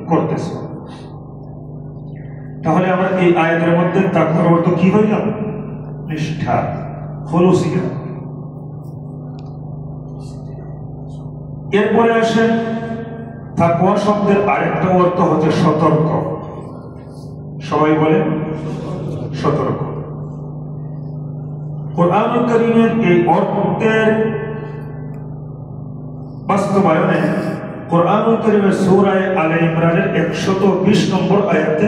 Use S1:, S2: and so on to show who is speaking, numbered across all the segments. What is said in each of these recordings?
S1: করতেছ। তাহলে আমরা এই আয়াতের মধ্যে তাকওয়ার অর্থ কি হইলাম? নিষ্ঠা, খুলুসিয়া। এরপরে আসেন তাকওয়া শব্দের আরেকটা অর্থ হচ্ছে সতর্ক। সবাই বলেন সতর্ক। কুরআনুল কারীমের এই অর্থের বাস্তবায়নে কুরআনুল কারীমের সূরা আলে ইমরানের 120 নম্বর আয়াতে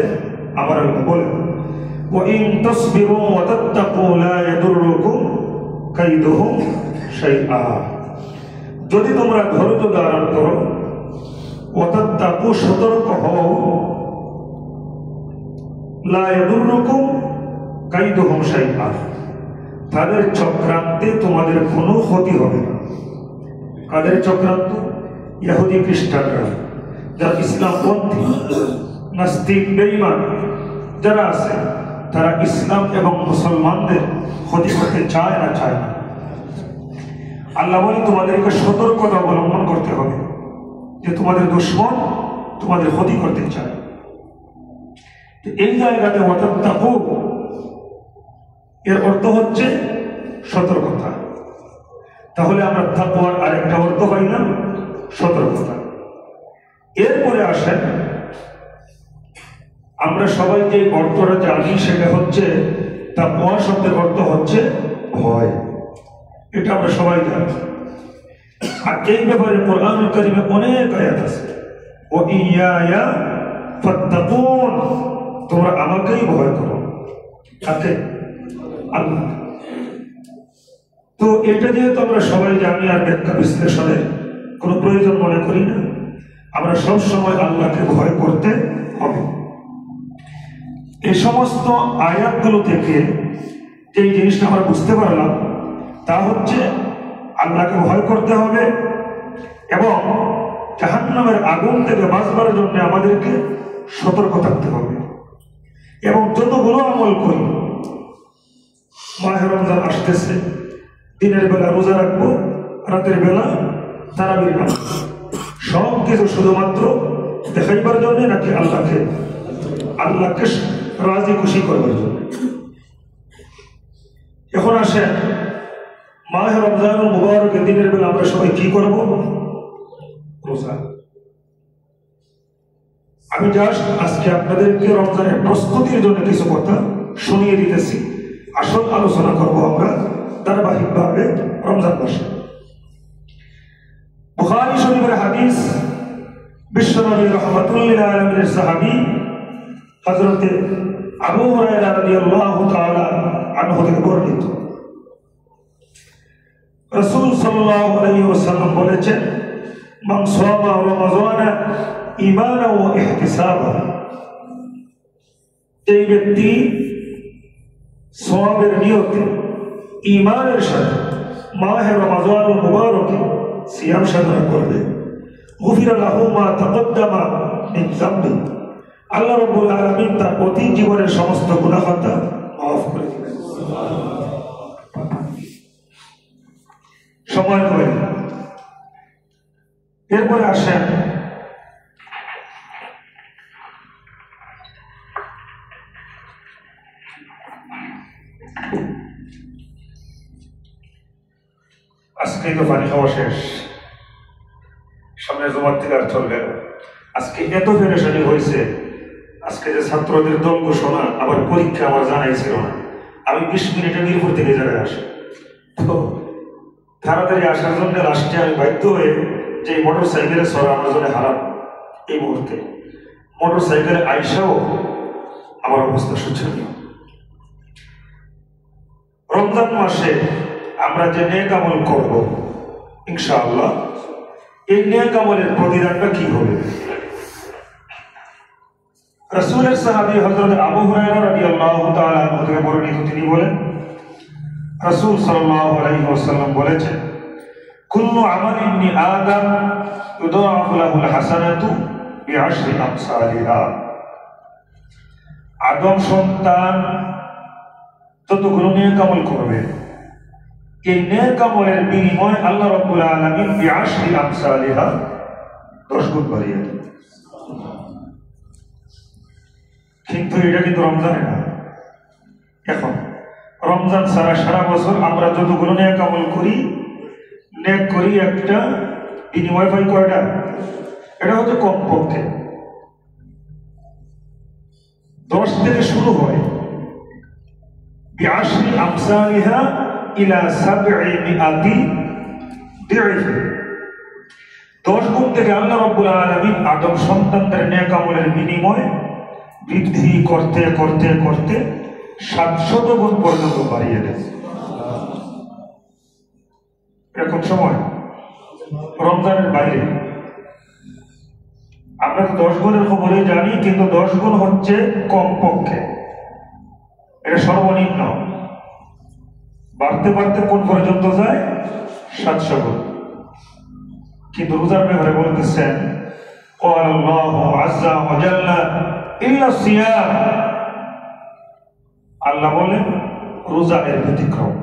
S1: আমরা বলেন, ওয়া ইন তাসবিরু ওয়া তাত্তাকু লা ইয়াদুররুকুম কাইদুহুম শাইআ। যদি তোমরা ধৈর্য ধারণ করো, ওয়া তাত্তাকু সতর্ক হও, লা ইয়াদুররুকুম কাইদুহুম শাইআ, তাদের চক্রান্তে তোমাদের কোনো ক্ষতি হবে না। কাদের চক্রান্ত? ইহুদি খ্রিস্টানরা, যারা ইসলামপন্থী, নাস্তিক, বেঈমান যারা আছে, তারা ইসলাম এবং মুসলমানদের ক্ষতি করতে চায় না। আল্লাহ বলে তোমাদেরকে সতর্কতা অবলম্বন করতে হবে যে তোমাদের দুশমন তোমাদের ক্ষতি করতে চায়। এই জায়গাতে ওয়াতাত্তাকু এর অর্থ হচ্ছে সতর্কতা। তাহলে আমরা তাকওয়ার আরেকটা অর্থ পাইলাম সতর্কতা। এরপরে আসেন আমরা সবাই যে অর্থটা জানি সেটা হচ্ছে তাকওয়া শব্দের অর্থ হচ্ছে ভয়। এটা আমরা সবাই জানি। আর এই ব্যাপারে কুরআনুল কারীমে অনেক আয়াত আছে, ওয়া ইয়া ফাত্তাকুন, তোমরা আমাকেই ভয় করো। কাকে? আল্লাহ। তো এটা যেহেতু আমরা সবাই জানি আর ব্যাখ্যা বিশ্লেষণের কোনো প্রয়োজন মনে করি না, আমরা সব সময় আল্লাহকে ভয় করতে হবে। এই সমস্ত আয়াতগুলো থেকে যে জিনিসটা আমরা বুঝতে পারলাম তা হচ্ছে আল্লাহকে ভয় করতে হবে এবং জাহান্নামের আগুন থেকে বাঁচবার জন্য আমাদেরকে সতর্ক থাকতে হবে। এবং যতগুলো আমল করি, মাহে রমজান আসতেছে, দিনের বেলা রোজা রাখবো, রাতের বেলা তারাবির নামাজ, সব কিছু শুধুমাত্র দেখাইবার জন্য নাকি আল্লাহকে রাজি খুশি করবার জন্য। এখন আসেন মাহে রমজানুল মুবারকের দিনের বেলা আমরা সবাই কি করব? রোজা। আমি জাস্ট আজকে আপনাদেরকে রমজানের প্রস্তুতির জন্য কিছু কথা শুনিয়ে দিতেছি। আসল আলোচনা করব আমরা ধারাবাহিকভাবে রমজান মাসে। বুখারী শরীফের হাদিস, বিশ্বনবী রাহমাতুল লিল আলামিনের সাহাবী হযরত আবু হুরায়রা রাদিয়াল্লাহু তাআলা আনহু থেকে বর্ণিত, রাসূল সাল্লাল্লাহু আলাইহি ওয়াসাল্লাম বলেছেন, মান সামা রমাযানা ঈমানান ওয়া ইহতিসাবান, এই ব্যক্তি সওয়াবের নিয়তে ঈমানের সাথে মাহে রমাযানুল মুবারকে সিয়াম সাধনা করবে, গুফিরা লাহু মা তাকদ্দামা মিন যামবি, আল্লাহ রাব্বুল আলামিন তার অতীত জীবনের সমস্ত গুনাহ খাতা মাফ করে দিবেন। সময় হবে। এরপরে আসেন আজকে তো পানি খাওয়া শেষ, সামনে জমার থেকে আর চলবে না। আজকে এত পেরেশানি হয়েছে, আজকে যে ছাত্রদের দল ঘোষণা, আবার পরীক্ষা আমার জানাই ছিল না। আমি 20 মিনিটে মিরপুর থেকে জায়গায় আসি, তো তাড়াতাড়ি আসার জন্য লাস্টে আমি বাধ্য হয়ে যে মোটর সাইকেলে সরা আমার জন্য হারাম। এই মুহূর্তে মোটর সাইকেলে আইসাও আমার অবস্থা শোচনীয়। রমজান মাসে আমরা যে নেক আমল করব ইনশাআল্লাহ, এই নেক আমলের প্রতিদানটা কি হবে? রাসূলের সাহাবী হযরত আবু হুরায়রা রাদিয়াল্লাহু তাআলা আনহু থেকে বর্ণিত, তিনি বলেন, রাসূল সাল্লাল্লাহু আলাইহি ওয়াসাল্লাম বলেছেন, কুল্লু আমালি ইবনি আদম ইউদাআফু লাহুল হাসানাতু বিআশরি আমসালিহা, আদম সন্তান যতগুলো নেক আমল করবে, এই নেক আমলের বিনিময় আল্লাহ রাব্বুল আলামিন বিআশরি আমসালিহা 10 গুণ বাড়িয়ে দেন। কিন্তু এটা কিন্তু রমজানে না। এখন রমজান সারা বছর আমরা যতগুলো নেক আমল করি, নেক করি একটা বিনিময় পাই কয়টা? এটা হচ্ছে কমপক্ষে 10 থেকে শুরু হয়, বিআশরি আমসালিহা ইলা 700 দি'ফ। 10 গুণ থেকে আল্লাহ রাব্বুল আলামিন আদম সন্তানদের নেক আমলের বিনিময় বৃদ্ধি করতে করতে করতে 700 গুণ পর্যন্ত বাড়িয়ে দেয়। এরকম সময় রমজানের বাইরে আমরা তো 10 গুণের খবরে জানি, কিন্তু 10 গুণ হচ্ছে কমপক্ষে, এটা সর্বনিম্ন। বাড়তে বাড়তে কোন পর্যন্ত যায়? 700 গুণ। কিন্তু রোজার ব্যাপারে বলতেছেন قال الله عز وجل إلا الصيام, আল্লাহ বলেন রোজা এর ব্যতিক্রম।